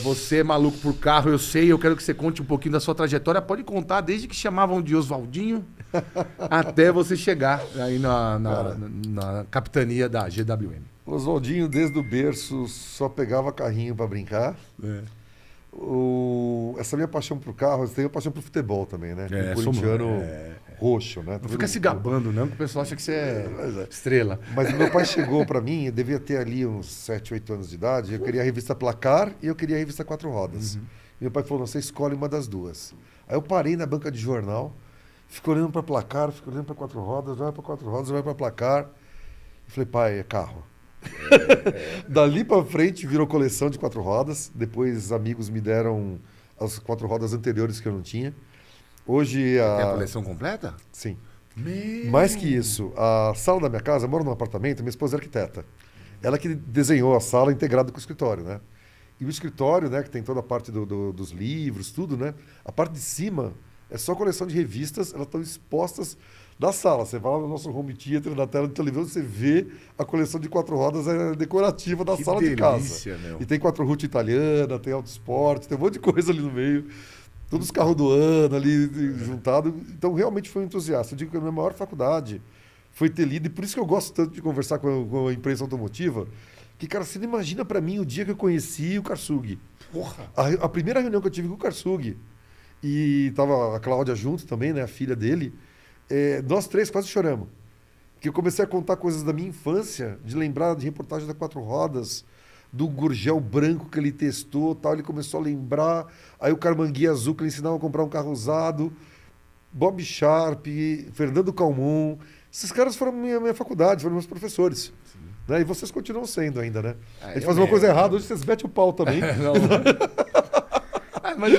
você é maluco por carro, eu sei. Eu quero que você conte um pouquinho da sua trajetória. Pode contar desde que chamavam de Oswaldinho até você chegar aí na capitania da GWM. Oswaldinho, desde o berço, só pegava carrinho para brincar. Essa minha paixão por carro, eu tenho a paixão por futebol também, né? Um corintiano roxo, né? Não fica se gabando, não, que o pessoal acha que você é estrela. Mas meu pai chegou para mim, eu devia ter ali uns 7, 8 anos de idade, eu queria a revista Placar e eu queria a revista Quatro Rodas. E meu pai falou, não, você escolhe uma das duas. Aí eu parei na banca de jornal, fico olhando para Placar, fico olhando para Quatro Rodas, vai para Quatro Rodas, vai para Placar. E falei, pai, é carro. Dali para frente virou coleção de quatro rodas. Depois amigos me deram as quatro rodas anteriores que eu não tinha. Hoje Tem a coleção completa? Sim. Mais que isso, a sala da minha casa, eu moro num apartamento, minha esposa é arquiteta. Ela que desenhou a sala integrada com o escritório, né? E o escritório, né, que tem toda a parte dos livros, tudo, né? A parte de cima é só coleção de revistas, elas estão expostas da sala. Você vai lá no nosso home theater, na tela de televisão, você vê a coleção de quatro rodas decorativa da sala de casa. Meu. E tem quatro route italiana, tem auto esporte, tem um monte de coisa ali no meio. Todos os carros do ano ali juntado. Então, realmente foi um entusiasta. Eu digo que a minha maior faculdade foi ter lido, e por isso que eu gosto tanto de conversar com a imprensa automotiva, que, cara, você não imagina para mim o dia que eu conheci o Karsug. Porra! A primeira reunião que eu tive com o Karsug, e tava a Cláudia junto também, né, a filha dele, nós três quase choramos. Porque eu comecei a contar coisas da minha infância, de lembrar de reportagem da Quatro Rodas, do Gurgel branco que ele testou, tal, ele começou a lembrar, aí o Carmanguia azul que ele ensinava a comprar um carro usado, Bob Sharp, Fernando Calmon, esses caras foram minha faculdade, foram meus professores. Né? E vocês continuam sendo ainda, né? A gente faz uma coisa errada, hoje vocês metem o pau também. Mas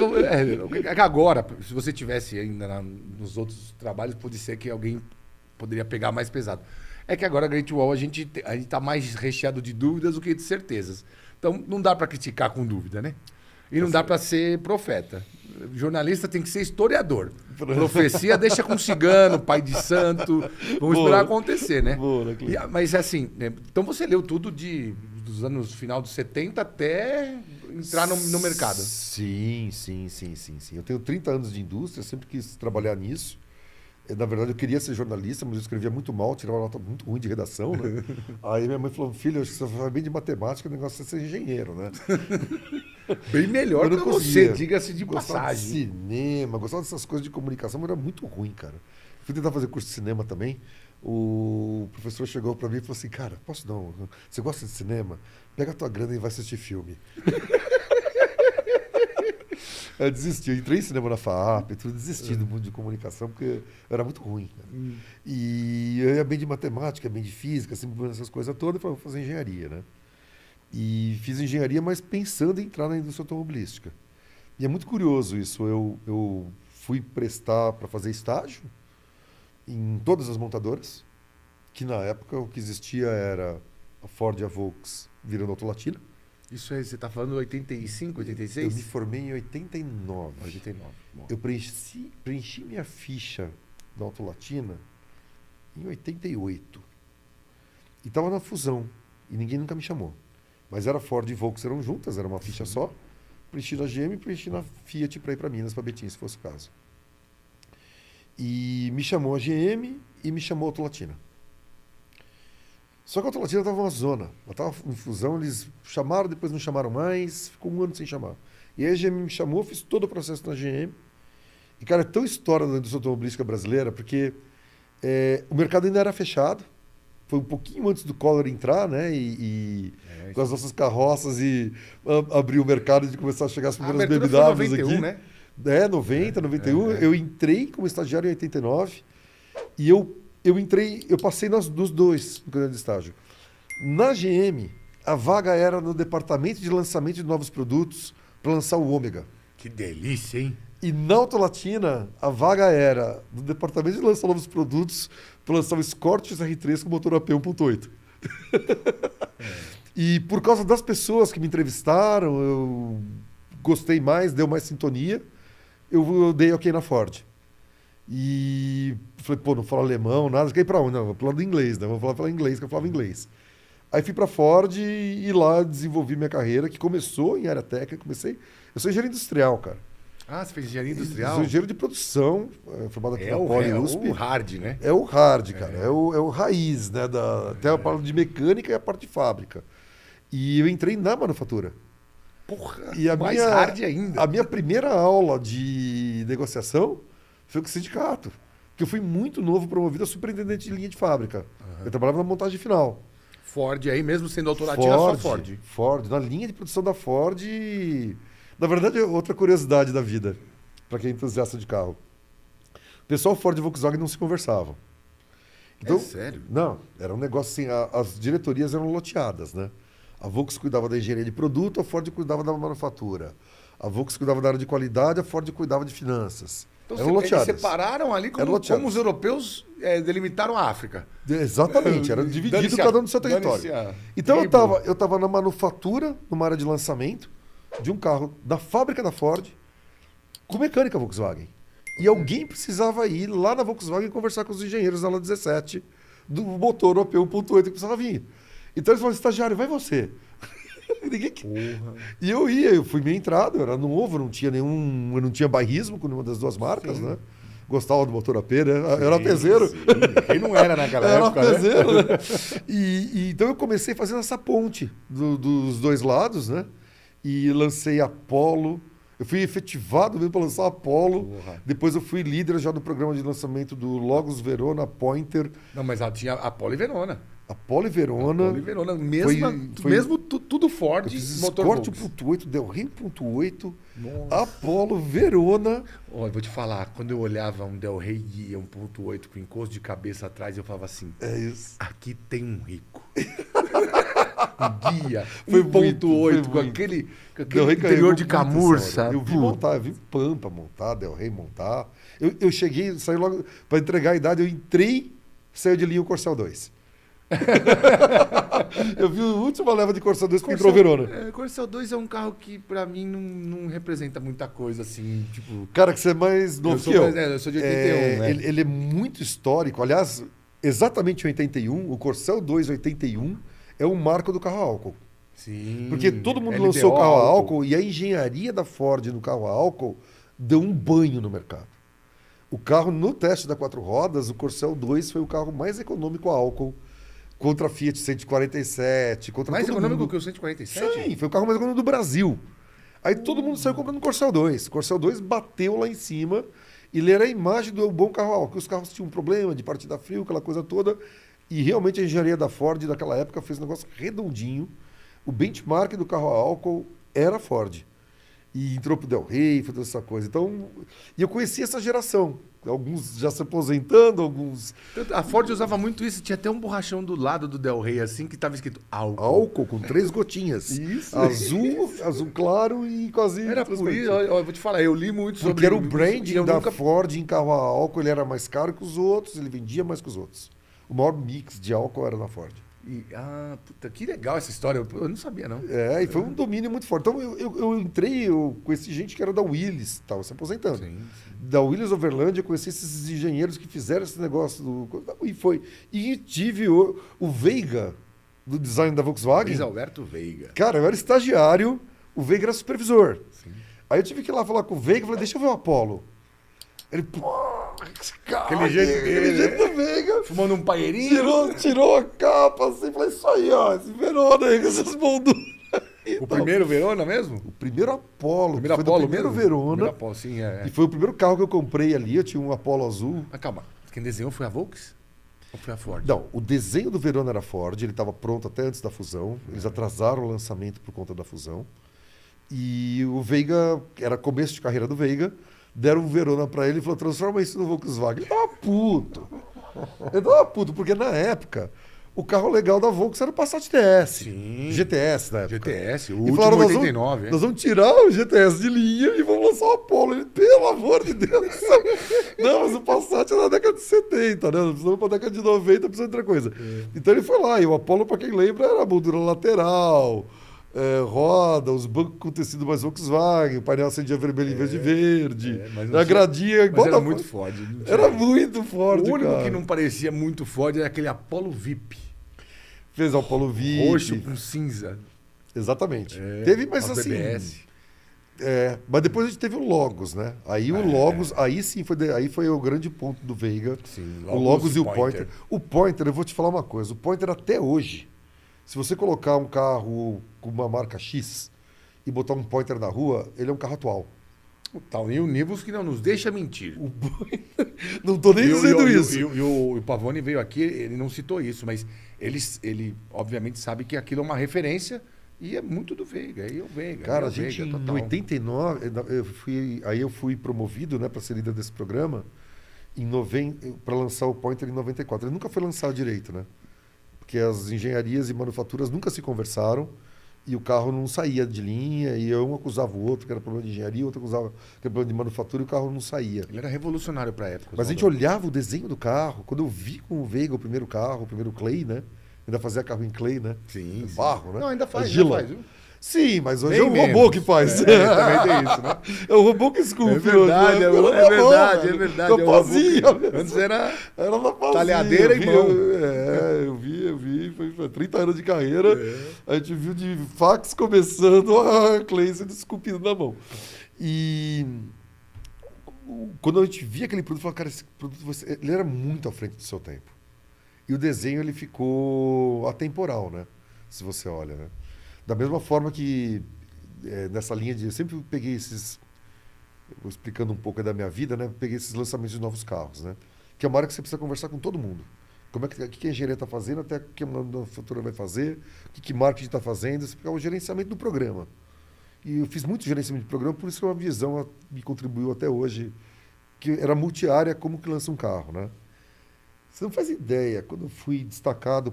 agora, se você tivesse ainda nos outros trabalhos, pode ser que alguém poderia pegar mais pesado. É que agora a Great Wall a gente tá mais recheado de dúvidas do que de certezas. Então não dá para criticar com dúvida, né? E não dá para ser profeta. Jornalista tem que ser historiador. Profecia deixa com cigano, pai de santo. Vamos esperar acontecer, né? Mas assim, então você leu tudo dos anos final dos 70 até entrar no mercado. Sim. Eu tenho 30 anos de indústria, sempre quis trabalhar nisso. Na verdade, eu queria ser jornalista, mas eu escrevia muito mal, tirava uma nota muito ruim de redação, né? Aí minha mãe falou, filho, acho que você vai bem de matemática, o negócio é ser engenheiro, né? Bem melhor que você, diga-se de passagem. De cinema, gostava dessas coisas de comunicação, mas era muito ruim, cara. Fui tentar fazer curso de cinema também. O professor chegou para mim e falou assim, cara, posso não? Você gosta de cinema? Pega a tua grana e vai assistir filme. Eu desisti, eu entrei em cinema na FAAP, tudo, desisti do mundo de comunicação, porque eu era muito ruim. E eu ia bem de matemática, bem de física, sempre essas coisas todas, e falei, vou fazer engenharia, né? E fiz engenharia, mas pensando em entrar na indústria automobilística. E é muito curioso isso, eu fui prestar para fazer estágio em todas as montadoras, que na época o que existia era a Ford e a Volks virando Autolatina. Isso aí, você está falando de 85, 86? Eu me formei em 89. 89. Bom. Eu preenchi minha ficha da Autolatina em 88. E estava na fusão. E ninguém nunca me chamou. Mas era Ford e Volks, eram juntas, era uma ficha só. Preenchi na GM e preenchi na Fiat para ir para Minas, para Betim, se fosse o caso. E me chamou a GM e me chamou a Autolatina. Só que a Autolatina estava uma zona. Ela estava em fusão, eles chamaram, depois não chamaram mais, ficou um ano sem chamar. E aí a GM me chamou, fiz todo o processo na GM. E, cara, é tão história da indústria automobilística brasileira, porque o mercado ainda era fechado. Foi um pouquinho antes do Collor entrar, né? Com as nossas carroças e abrir o mercado de começar a chegar as primeiras BMWs aqui. 91, né? 90, 91. Eu entrei como estagiário em 89 e eu passei nos dois no candidato de estágio. Na GM, a vaga era no departamento de lançamento de novos produtos para lançar o Ômega. Que delícia, hein? E na Autolatina, a vaga era no departamento de lançar novos produtos para lançar o Escort R3 com motor AP 1.8. E por causa das pessoas que me entrevistaram, eu gostei mais, deu mais sintonia, eu dei ok na Ford. E falei, pô, não falo alemão, nada. Fiquei pra onde? Não, vou falar do inglês, né? Vou falar inglês, que eu falava inglês. Aí fui para Ford e lá desenvolvi minha carreira, que começou em área técnica. Eu sou engenheiro industrial, cara. Ah, você fez engenharia industrial? Eu sou engenheiro de produção, formado aqui na Poli USP. É o hard, né? É o hard, cara. É o raiz, né? Até a parte de mecânica e a parte de fábrica. E eu entrei na manufatura. Porra, e mais hard ainda. A minha primeira aula de negociação foi com o sindicato. Porque eu fui muito novo, promovido a superintendente de linha de fábrica. Eu trabalhava na montagem final. Ford aí, mesmo sendo autorativa, só Ford. Ford, na linha de produção da Ford. Na verdade, outra curiosidade da vida, para quem é entusiasta de carro. O pessoal Ford e Volkswagen não se conversavam. Então, sério? Não, era um negócio assim, as diretorias eram loteadas, né? A Volkswagen cuidava da engenharia de produto, a Ford cuidava da manufatura. A Volkswagen cuidava da área de qualidade, a Ford cuidava de finanças. Então, eram loteadas. Eles separaram ali como os europeus delimitaram a África. Exatamente, era dividido cada um no seu território. Então eu estava na manufatura, numa área de lançamento, de um carro da fábrica da Ford, com mecânica Volkswagen. E alguém precisava ir lá na Volkswagen conversar com os engenheiros da ala 17 do motor OP 1.8 que precisava vir. Então eles falaram, estagiário, vai você. Ninguém... E eu fui meio entrado, eu era novo, eu não tinha bairrismo com nenhuma das duas marcas, né? Gostava do motor AP, né? Eu era peseiro. Quem não era naquela época, era peseiro, né? Então eu comecei fazendo essa ponte dos dois lados, né? E lancei Apollo. Eu fui efetivado mesmo para lançar Apollo. Depois eu fui líder já do programa de lançamento do Logos Verona, Pointer. Não, mas tinha Apollo e Verona. Apollo e Verona. Mesmo tudo Ford, motor Escort 1.8, Del Rey 1.8, Apollo, Verona. Eu vou te falar, quando eu olhava um Del Rey Guia 1.8 com encosto de cabeça atrás, eu falava assim, aqui tem um rico. Um Guia 1.8 com aquele interior de camurça. Eu vi Pampa montar, Del Rey montar. Eu cheguei, saí logo, para entregar a idade, eu entrei, saiu de linha o Corcel 2. Eu vi a última leva de Corcel 2 que entrou Verona. Corcel 2 é um carro que pra mim não representa muita coisa assim, tipo... Cara, que você é mais novo que eu. Eu sou de 81, né? Ele é muito histórico. Aliás, exatamente em 81, o Corcel 2 81 é um marco do carro a álcool. Sim. Porque todo mundo lançou o carro a álcool e a engenharia da Ford no carro a álcool deu um banho no mercado. O carro, no teste da 4 rodas, o Corcel 2 foi o carro mais econômico a álcool. Contra a Fiat 147, contra mais todo econômico mundo. que o 147? Sim, foi o carro mais econômico do Brasil. Aí todo mundo saiu comprando o Corcel 2. O Corcel 2 bateu lá em cima e ele era a imagem do bom carro a álcool. Que os carros tinham um problema de partida frio, aquela coisa toda. E realmente a engenharia da Ford daquela época fez um negócio redondinho. O benchmark do carro a álcool era Ford. E entrou pro Del Rey, foi toda essa coisa. Então, e eu conheci essa geração. Alguns já se aposentando, alguns... A Ford usava muito isso. Tinha até um borrachão do lado do Del Rey, assim, que estava escrito álcool. Álcool, com 3 gotinhas. Isso. Azul claro e quase... Era por isso, eu vou te falar, eu li muito sobre... Porque era o branding da Ford em carro a álcool, ele era mais caro que os outros, ele vendia mais que os outros. O maior mix de álcool era na Ford. Puta, que legal essa história. Eu não sabia, não. E foi um domínio muito forte. Então, eu entrei, eu conheci gente que era da Willis, estava se aposentando. Sim. Da Willis Overland, eu conheci esses engenheiros que fizeram esse negócio. E tive o Veiga, do design da Volkswagen. Luiz Alberto Veiga. Cara, eu era estagiário, o Veiga era supervisor. Sim. Aí eu tive que ir lá falar com o Veiga, falei, deixa eu ver o Apollo. Ele, esse cara, aquele jeito do Veiga. Fumando um paeirinho. Tirou a capa, assim, falei, isso aí, ó, esse Verona aí, com essas molduras. O primeiro Verona mesmo? O primeiro Apollo. Foi o primeiro Verona. Primeiro Apollo, sim, E foi o primeiro carro que eu comprei ali, eu tinha um Apollo azul. Mas calma, quem desenhou foi a Volkswagen? Ou foi a Ford? Não, o desenho do Verona era Ford, ele estava pronto até antes da fusão. Eles atrasaram o lançamento por conta da fusão. E o Veiga, era começo de carreira do Veiga, deram um Verona para ele e falou, transforma isso no Volkswagen. Ele tava puto. Porque na época, o carro legal da Volkswagen era o Passat TS. Sim. GTS na época. GTS, o e último falaram, 89. Nós vamos tirar o GTS de linha e vamos lançar o Apollo. Ele, pelo amor de Deus. Não, mas o Passat é da década de 70, né? Nós precisamos para a década de 90, precisa de outra coisa. Então ele foi lá, e o Apollo, para quem lembra, era a moldura lateral, roda, os bancos com tecido mais Volkswagen, o painel acendia vermelho em vez de verde, a gradinha igual era muito Ford. Era muito Ford, O único cara. que não parecia muito Ford era aquele Apollo VIP. Fez ao Polo VIP. Roxo com cinza. Exatamente. Teve, mas assim... BBS. Mas depois a gente teve o Logos, né? Aí o Logos, aí sim aí foi o grande ponto do Veiga. Sim, o Logos e o Pointer. O Pointer, eu vou te falar uma coisa, o Pointer até hoje, se você colocar um carro com uma marca X e botar um Pointer na rua, ele é um carro atual. O tal e o Nibus que não nos deixa mentir. Não tô nem dizendo isso. E o Pavone veio aqui, ele não citou isso, mas ele obviamente sabe que aquilo é uma referência. E é muito do Veiga, aí é o Veiga. Cara, é a gente Veiga, em 89, eu fui promovido, né, para ser líder desse programa para lançar o Pointer em 94. Ele nunca foi lançado direito, né? Porque as engenharias e manufaturas nunca se conversaram e o carro não saía de linha e um acusava o outro que era problema de engenharia, o outro acusava que era problema de manufatura e o carro não saía. Ele era revolucionário para a época. Mas a gente olhava o desenho do carro, quando eu vi com o Veiga o primeiro carro, o primeiro Clay, né? Ainda fazia carro em clay, né? Sim. Barro, né? Não, ainda faz, viu? Sim, mas hoje bem é o robô que faz. Também tem isso, né? É o robô que esculpe. É verdade, né? é verdade. Na pazinha. Antes era na pazinha. talhadeira e mão. Eu vi. Foi 30 anos de carreira. A gente viu de fax começando a clay sendo esculpido na mão. E quando a gente via aquele produto, eu falava, cara, esse produto ele era muito à frente do seu tempo. E o desenho ele ficou atemporal, né? Se você olha, né? Da mesma forma que nessa linha de... Eu sempre peguei esses... Vou explicando um pouco da minha vida, né? Peguei esses lançamentos de novos carros, né? Que é uma hora que você precisa conversar com todo mundo. O que a engenharia está fazendo, até o que a manufatura vai fazer, o que marketing está fazendo. Você pegar o gerenciamento do programa. E eu fiz muito gerenciamento de programa, por isso que uma visão me contribuiu até hoje, que era multiárea, como que lança um carro, né? Você não faz ideia, quando eu fui destacado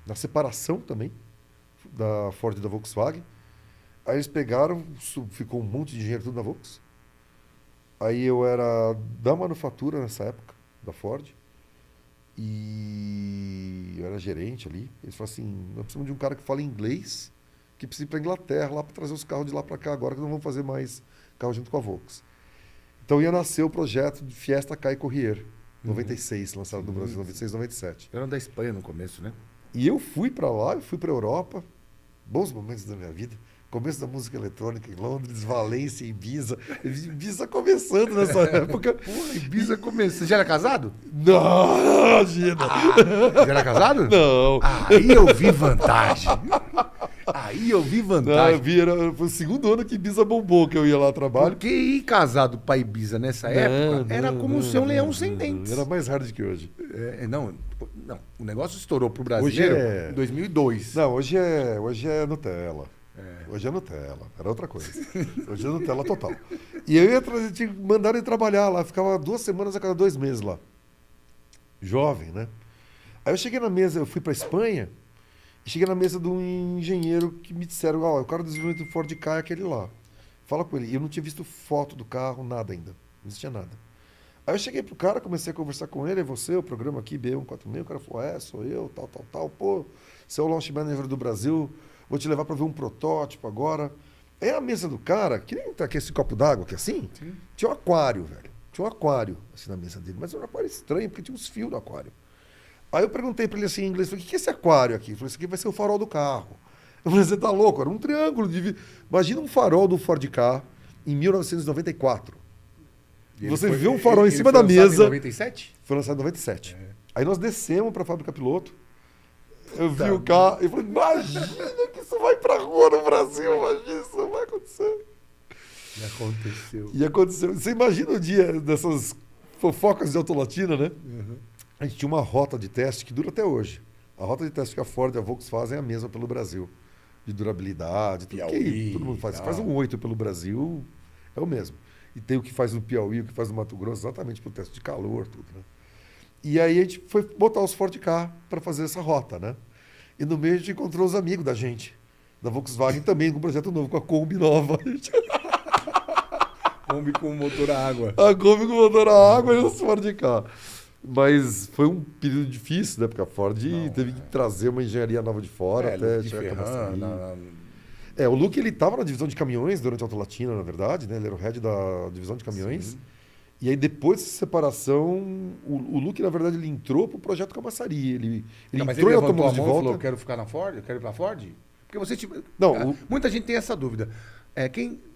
na separação também, da Ford e da Volkswagen, aí eles pegaram, ficou um monte de engenheiro tudo na Volkswagen. Aí eu era da manufatura nessa época, da Ford, e eu era gerente ali. Eles falaram assim, nós precisamos de um cara que fala inglês, que precisa ir para a Inglaterra, lá para trazer os carros de lá para cá agora, que não vamos fazer mais carro junto com a Volkswagen. Então ia nascer o projeto de Fiesta Kai Courier. 96, lançado no Brasil, 96, 97. Era da Espanha no começo, né? E eu fui para lá, eu fui para a Europa. Bons momentos da minha vida. Começo da música eletrônica em Londres, Valência, Ibiza. Ibiza começando nessa época. Porra, Ibiza começou. Você já era casado? Não, imagina. Já era casado? Não. Aí eu vi vantagem. Não, foi o segundo ano que Ibiza bombou, que eu ia lá a trabalho. Porque ir casado para Ibiza nessa época era como ser um leão sem dentes. Era mais hard que hoje. Não, o negócio estourou pro brasileiro em 2002. Não, hoje é Nutella. Hoje é Nutella, era outra coisa. Hoje é Nutella total. E eu ia mandaram ele trabalhar lá, ficava 2 semanas a cada 2 meses lá. Jovem, né? Aí eu cheguei na mesa, eu fui para Espanha, e cheguei na mesa de um engenheiro que me disseram, o cara do desenvolvimento do Ford Ka é aquele lá. Fala com ele. E eu não tinha visto foto do carro, nada ainda. Não existia nada. Aí eu cheguei pro cara, comecei a conversar com ele, é você, o programa aqui, B146, o cara falou, sou eu, tal. Pô, você é o launch manager do Brasil, vou te levar para ver um protótipo agora. Aí a mesa do cara, que nem tá aqui esse copo d'água aqui assim, sim, tinha um aquário, velho. Tinha um aquário assim na mesa dele, mas era um aquário estranho, porque tinha uns fios do aquário. Aí eu perguntei para ele assim em inglês, falei, o que é esse aquário aqui? Ele falou, isso aqui vai ser o farol do carro. Eu falei, você tá louco? Era um triângulo de vidro. Imagina um farol do Ford Ka em 1994. Você vê um farol em cima da mesa. Em 97? Foi lançado em 97. Aí nós descemos para a fábrica piloto. Eu vi o carro e falei, imagina que isso vai para rua no Brasil, imagina, isso vai acontecer. E aconteceu. Você imagina o dia dessas fofocas de Autolatina, né? Uhum. A gente tinha uma rota de teste que dura até hoje. A rota de teste que a Ford e a Volkswagen fazem é a mesma pelo Brasil. De durabilidade, tudo que todo mundo faz. Você faz um 8 pelo Brasil, é o mesmo. E tem o que faz no Piauí, o que faz no Mato Grosso, exatamente pelo teste de calor, tudo, né? E aí a gente foi botar os Ford Ka para fazer essa rota, né? E no meio a gente encontrou os amigos da gente, da Volkswagen também, com um projeto novo, com a Kombi nova. Kombi com motor a água. A Kombi com motor a água e os Ford Ka. Mas foi um período difícil, né? Porque a Ford teve que trazer uma engenharia nova de fora até chegar a o Luke, ele estava na divisão de caminhões durante a Autolatina, na verdade, né? Ele era o head da divisão de caminhões. Sim. E aí, depois dessa separação, o Luke, na verdade, ele entrou pro projeto Camaçari. Ele Mas entrou ele em levantou a automóveis de mão e volta. falou, quero ficar na Ford, eu quero ir pra Ford? Porque você, tipo... Não, muita gente tem essa dúvida.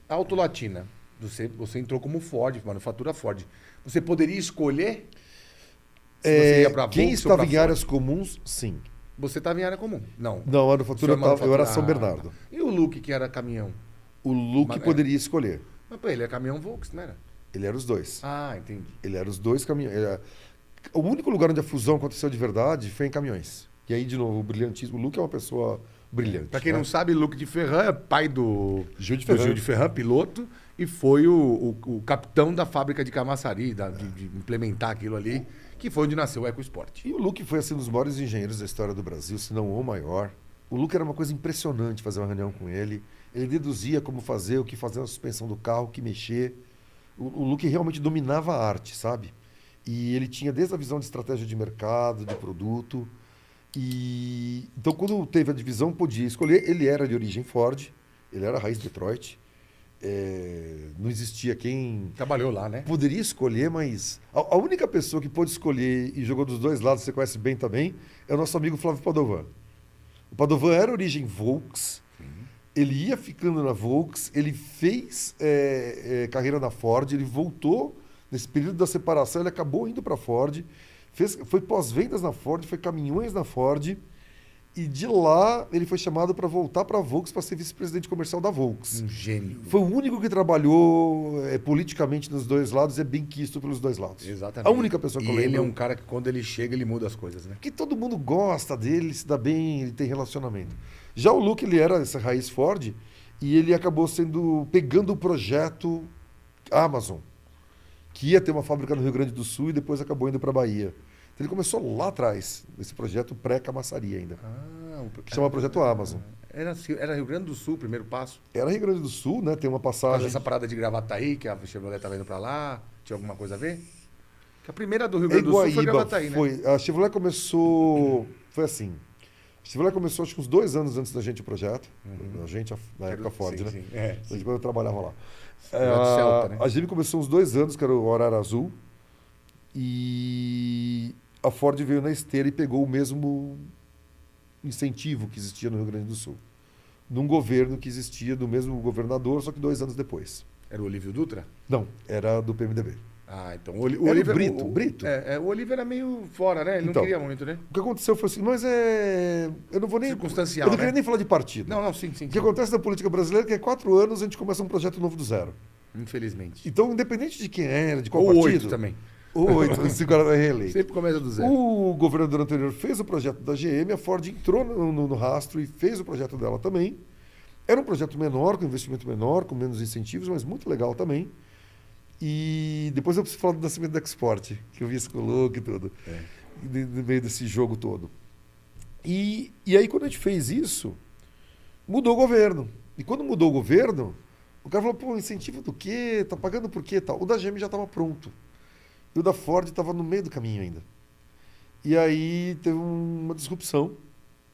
A Autolatina, você entrou como Ford, manufatura Ford. Você poderia escolher se você ia pra quem Volks ou estava pra em Ford? áreas comuns, sim. Você estava em área comum? Não. Não, a manufatura eu era São Bernardo. Tá. E o Luke, que era caminhão? O Luke poderia escolher. Mas, pô, ele é caminhão Volks, não era? Ele era os dois. Ah, entendi. Ele era os dois caminhões. O único lugar onde a fusão aconteceu de verdade foi em caminhões. E aí, de novo, o brilhantismo. O Luke é uma pessoa brilhante. Pra quem né? não sabe, Luke de Ferran é pai do Gil de Ferran. Gil de Ferran, piloto, e foi o capitão da fábrica de Camaçari, de implementar aquilo ali, que foi onde nasceu o EcoSport. E o Luke foi assim, um dos maiores engenheiros da história do Brasil, se não o maior. O Luke era uma coisa impressionante fazer uma reunião com ele. Ele deduzia como fazer, o que fazer na suspensão do carro, o que mexer. O Luke realmente dominava a arte, sabe? E ele tinha desde a visão de estratégia de mercado, de produto. E então, quando teve a divisão, podia escolher. Ele era de origem Ford, ele era raiz Detroit. Não existia quem Trabalhou lá, né? poderia escolher, mas a única pessoa que pôde escolher e jogou dos dois lados, você conhece bem também, é o nosso amigo Flávio Padovan. O Padovan era origem Volks, ele ia ficando na Volks, ele fez carreira na Ford, ele voltou nesse período da separação, ele acabou indo para a Ford, foi pós-vendas na Ford, foi caminhões na Ford, e de lá ele foi chamado para voltar para a Volks para ser vice-presidente comercial da Volks. Um gênio. Foi o único que trabalhou politicamente nos dois lados e é bem quisto pelos dois lados. Exatamente. A única pessoa que eu E ele lembro. é um cara que quando ele chega, ele muda as coisas, né? Que todo mundo gosta dele, se dá bem, ele tem relacionamento. Já o Luke, ele era essa raiz Ford e ele acabou pegando o projeto Amazon, que ia ter uma fábrica no Rio Grande do Sul e depois acabou indo para a Bahia. Então ele começou lá atrás, nesse projeto pré-Camaçari ainda, que chama Projeto Amazon. Era Rio Grande do Sul o primeiro passo? Era Rio Grande do Sul, né? Tem uma Por causa passagem. dessa parada de Gravataí, que a Chevrolet estava indo para lá, tinha alguma coisa a ver? Que a primeira do Rio Grande do Sul foi Gravataí, né? Foi. A Chevrolet começou. Foi assim. A Chevrolet começou acho que uns 2 anos antes da gente o projeto. A gente, na época Ford, né? Sim. Quando eu trabalhava lá. Celta, né? A GM começou uns 2 anos, que era o horário azul. E a Ford veio na esteira e pegou o mesmo incentivo que existia no Rio Grande do Sul. Num governo que existia do mesmo governador, só que 2 anos depois. Era o Olívio Dutra? Não, era do PMDB. Ah, então Era o Olívio... Brito. O Olívio era meio fora, né? Ele Então, não queria muito, né? O que aconteceu foi assim, mas eu não vou nem... Circunstancial, Eu não né? queria nem falar de partido. Não, sim. O que acontece na política brasileira é que há 4 anos a gente começa um projeto novo do zero. Infelizmente. Então, independente de quem era, de qual Ou partido... 8 também. Ou 8, se o cara vai reeleito. Sempre começa do zero. O governador anterior fez o projeto da GM, a Ford entrou no rastro e fez o projeto dela também. Era um projeto menor, com investimento menor, com menos incentivos, mas muito legal também. E depois eu preciso falar do nascimento da Export, que eu vi isso com o Luke e tudo, no meio desse jogo todo. E aí, quando a gente fez isso, mudou o governo. E quando mudou o governo, o cara falou, pô, incentivo do quê? Tá pagando por quê? Tal. O da GM já estava pronto. E o da Ford estava no meio do caminho ainda. E aí teve uma disrupção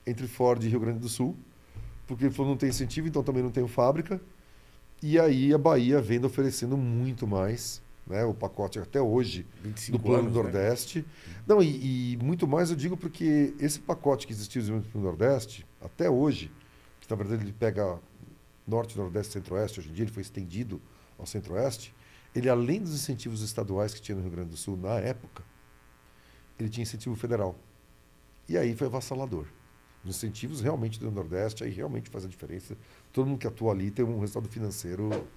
entre Ford e Rio Grande do Sul, porque ele falou não tem incentivo, então também não tem fábrica. E aí a Bahia vem oferecendo muito mais, né? O pacote até hoje 25 do Plano anos, Nordeste. Né? Não, e muito mais eu digo porque esse pacote que existiu no Plano Nordeste, até hoje, que na verdade ele pega Norte, Nordeste, Centro-Oeste, hoje em dia ele foi estendido ao Centro-Oeste, ele além dos incentivos estaduais que tinha no Rio Grande do Sul na época, ele tinha incentivo federal. E aí foi avassalador. Os incentivos realmente do Nordeste, aí realmente faz a diferença. Todo mundo que atua ali tem um resultado financeiro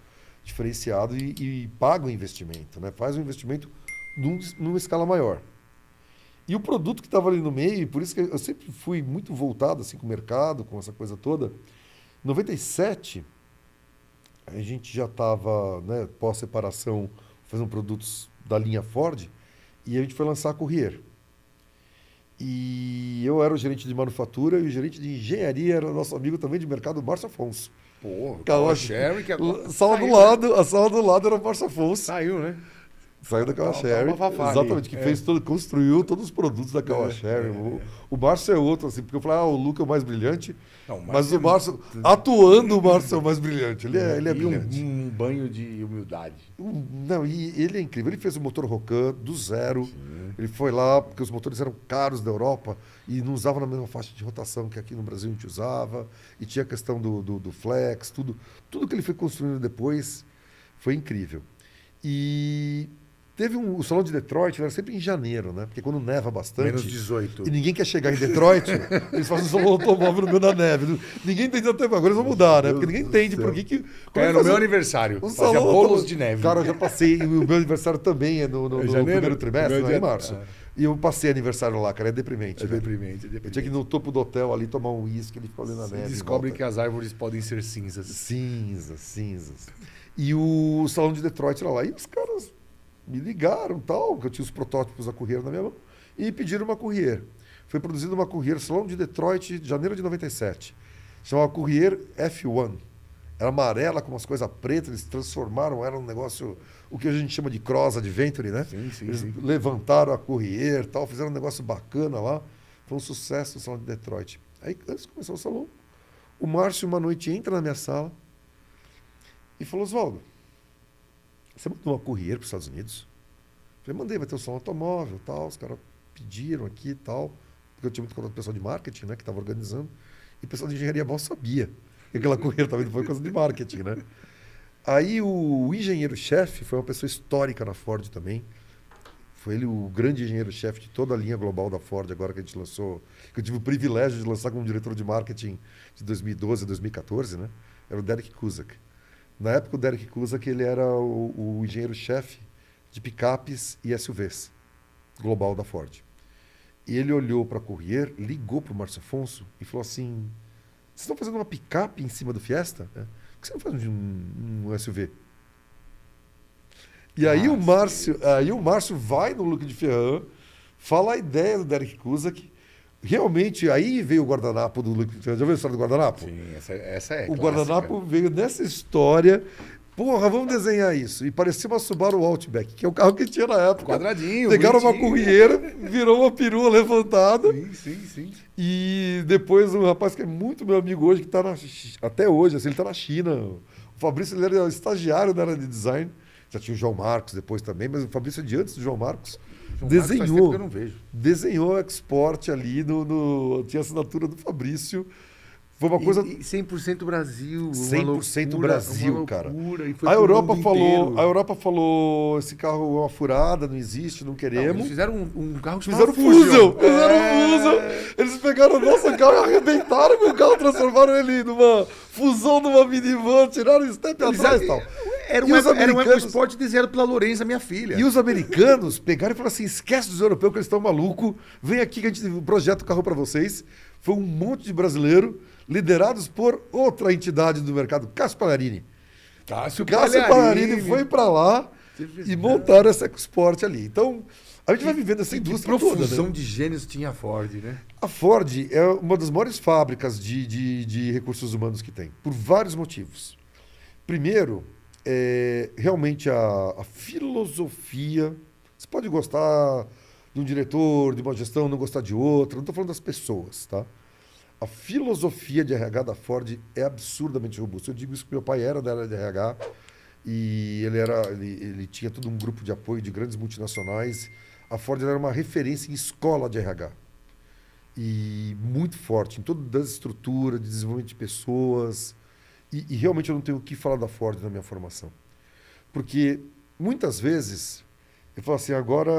diferenciado e paga o investimento, né? Faz um investimento numa escala maior. E o produto que estava ali no meio, e por isso que eu sempre fui muito voltado assim, com o mercado, com essa coisa toda. Em 97, a gente já estava, né, pós-separação, fazendo produtos da linha Ford, e a gente foi lançar a Courier. E eu era o gerente de manufatura e o gerente de engenharia era nosso amigo também de mercado, Márcio Afonso. Pô, Carro Sherry, que agora... A sala do lado era o Márcio Afonso. Saiu, né? Saiu da Caoa Sherry. Exatamente, que fez construiu todos os produtos da Caoa Sherry. O Márcio é outro, assim, porque eu falei, o Luca é o mais brilhante. Não, mas o Márcio, atuando, o Márcio é o mais brilhante. Ele é brilhante. Um banho de humildade. Não, e ele é incrível. Ele fez o motor Rocan do zero. Sim. Ele foi lá, porque os motores eram caros da Europa e não usavam na mesma faixa de rotação que aqui no Brasil a gente usava. E tinha a questão do flex, tudo que ele foi construindo depois foi incrível. E teve o Salão de Detroit, era sempre em janeiro, né? Porque quando neva bastante... Menos 18. E ninguém quer chegar em Detroit, eles fazem um salão automóvel no meio da neve. Ninguém entende até agora, eles vão mudar, né? Porque ninguém entende por que... No meu aniversário, fazia bolos de neve. Cara, eu já passei, e o meu aniversário também é no primeiro trimestre, não é em março. E eu passei aniversário lá, cara, é deprimente. Deprimente. Eu tinha que ir no topo do hotel ali tomar um uísque, ele ficou ali na neve. Descobre que as árvores podem ser cinzas. Cinzas. E o Salão de Detroit era lá. E os caras me ligaram, tal, que eu tinha os protótipos da Courier na minha mão, e pediram uma Courier. Foi produzida uma Courier, Salão de Detroit, de janeiro de 97. Chamava Courier F1. Era amarela com umas coisas pretas, eles transformaram, era um negócio, o que a gente chama de cross adventure, né? Sim. Eles levantaram a Courier, tal, fizeram um negócio bacana lá. Foi um sucesso o Salão de Detroit. Aí, antes de começar o salão, o Márcio, uma noite, entra na minha sala e falou, Oswaldo, você mandou uma Courier para os Estados Unidos? Eu falei, mandei, vai ter um salão automóvel, tal, os caras pediram aqui e tal, porque eu tinha muito contato com o pessoal de marketing, né, que estava organizando, e o pessoal de engenharia mal sabia que aquela Courier também foi coisa de marketing, né? Aí o engenheiro-chefe foi uma pessoa histórica na Ford também, foi ele o grande engenheiro-chefe de toda a linha global da Ford, agora que a gente lançou, que eu tive o privilégio de lançar como diretor de marketing de 2012 a 2014, né? Era o Derek Cusack. Na época, o Derek Cusack, ele era o engenheiro-chefe de picapes e SUVs global da Ford. E ele olhou para a Courier, ligou para o Márcio Afonso e falou assim, vocês estão fazendo uma picape em cima do Fiesta? Por que você não faz um SUV? E aí o Márcio vai no Luca de Ferran, fala a ideia do Derek Cusack. Realmente, aí veio o guardanapo do Luca de Ferran. Já viu a história do guardanapo? Sim, essa é o clássica. Guardanapo veio nessa história. Porra, vamos desenhar isso. E parecia uma Subaru Outback, que é o carro que tinha na época. Quadradinho, pegaram uma Courier, virou uma perua levantada. Sim. E depois um rapaz que é muito meu amigo hoje, que está até hoje, assim, ele está na China. O Fabrício, ele era estagiário da área de design. Já tinha o João Marcos depois também, mas o Fabrício é de antes do João Marcos. Desenhou. Faz tempo que eu não vejo. Desenhou export ali, tinha a assinatura do Fabrício. Foi uma coisa... E 100% Brasil. 100% Brasil, cara. E foi a Europa falou, esse carro é uma furada, não existe, não queremos. Não, eles fizeram um carro que Fizeram Fusion. Eles pegaram o nosso carro e arrebentaram com o carro, transformaram ele numa fusão de uma minivan, tiraram o step atrás e tal. Era um EcoSport desenhado pela Lourença, minha filha. E os americanos pegaram e falaram assim, esquece dos europeus que eles estão malucos, vem aqui que a gente projeta o carro para vocês. Foi um monte de brasileiro liderados por outra entidade do mercado, Cássio Pallarini. Cássio Pallarini foi para lá e montaram essa EcoSport ali. Então, a gente vai vivendo essa indústria toda. Que profusão de gênios tinha a Ford, né? A Ford é uma das maiores fábricas de recursos humanos que tem, por vários motivos. Primeiro, realmente a filosofia. Você pode gostar de um diretor, de uma gestão, não gostar de outra. Não estou falando das pessoas, tá? A filosofia de RH da Ford é absurdamente robusta. Eu digo isso porque meu pai era da área de RH e ele tinha todo um grupo de apoio de grandes multinacionais. A Ford era uma referência em escola de RH. E muito forte em toda a estrutura de desenvolvimento de pessoas. E realmente eu não tenho o que falar da Ford na minha formação. Porque muitas vezes eu falo assim, agora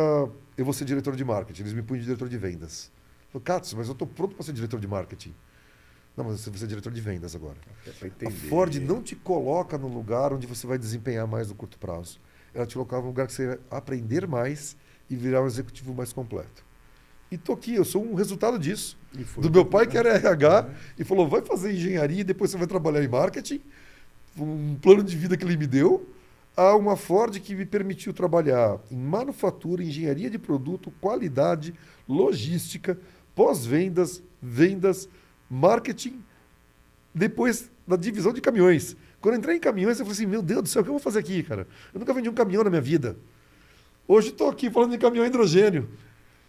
eu vou ser diretor de marketing. Eles me põem de diretor de vendas. Eu falo, Katsu, mas eu estou pronto para ser diretor de marketing. Não, mas você vai ser diretor de vendas agora. A Ford não te coloca no lugar onde você vai desempenhar mais no curto prazo. Ela te coloca no lugar que você vai aprender mais e virar um executivo mais completo. E estou aqui, eu sou um resultado disso. Do meu pai, que era RH, e falou, vai fazer engenharia e depois você vai trabalhar em marketing. Um plano de vida que ele me deu. Há uma Ford que me permitiu trabalhar em manufatura, engenharia de produto, qualidade, logística, pós-vendas, vendas, marketing, depois da divisão de caminhões. Quando eu entrei em caminhões, eu falei assim, meu Deus do céu, o que eu vou fazer aqui, cara? Eu nunca vendi um caminhão na minha vida. Hoje estou aqui falando de caminhão a hidrogênio.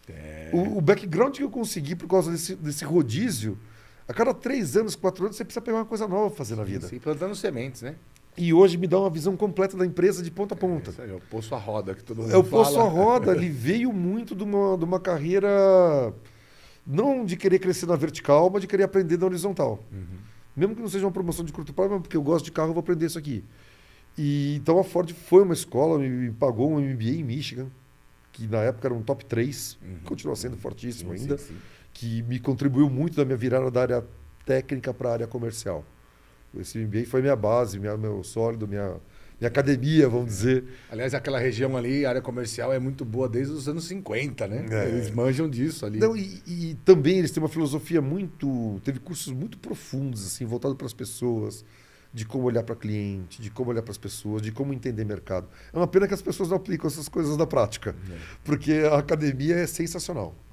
É. O background que eu consegui por causa desse rodízio, a cada 3 anos, 4 anos, você precisa pegar uma coisa nova pra fazer na vida. Sim, plantando sementes, né? E hoje me dá uma visão completa da empresa de ponta a ponta. Isso aí, o poço à roda que todo mundo É o fala. poço à roda, ele veio muito de uma carreira, não de querer crescer na vertical, mas de querer aprender na horizontal. Mesmo que não seja uma promoção de curto prazo, mas porque eu gosto de carro, eu vou aprender isso aqui. E, então a Ford foi uma escola, me pagou um MBA em Michigan, que na época era um top 3, continua sendo fortíssimo ainda, Sim. que me contribuiu muito na minha virada da área técnica para a área comercial. Esse MBA foi minha base, meu sólido, minha academia, vamos dizer. Aliás, aquela região ali, a área comercial, é muito boa desde os anos 50, né? É. Eles manjam disso ali. Não, e também eles têm uma filosofia muito... Teve cursos muito profundos, assim, voltados para as pessoas, de como olhar para cliente, de como olhar para as pessoas, de como entender mercado. É uma pena que as pessoas não aplicam essas coisas na prática, porque a academia é sensacional.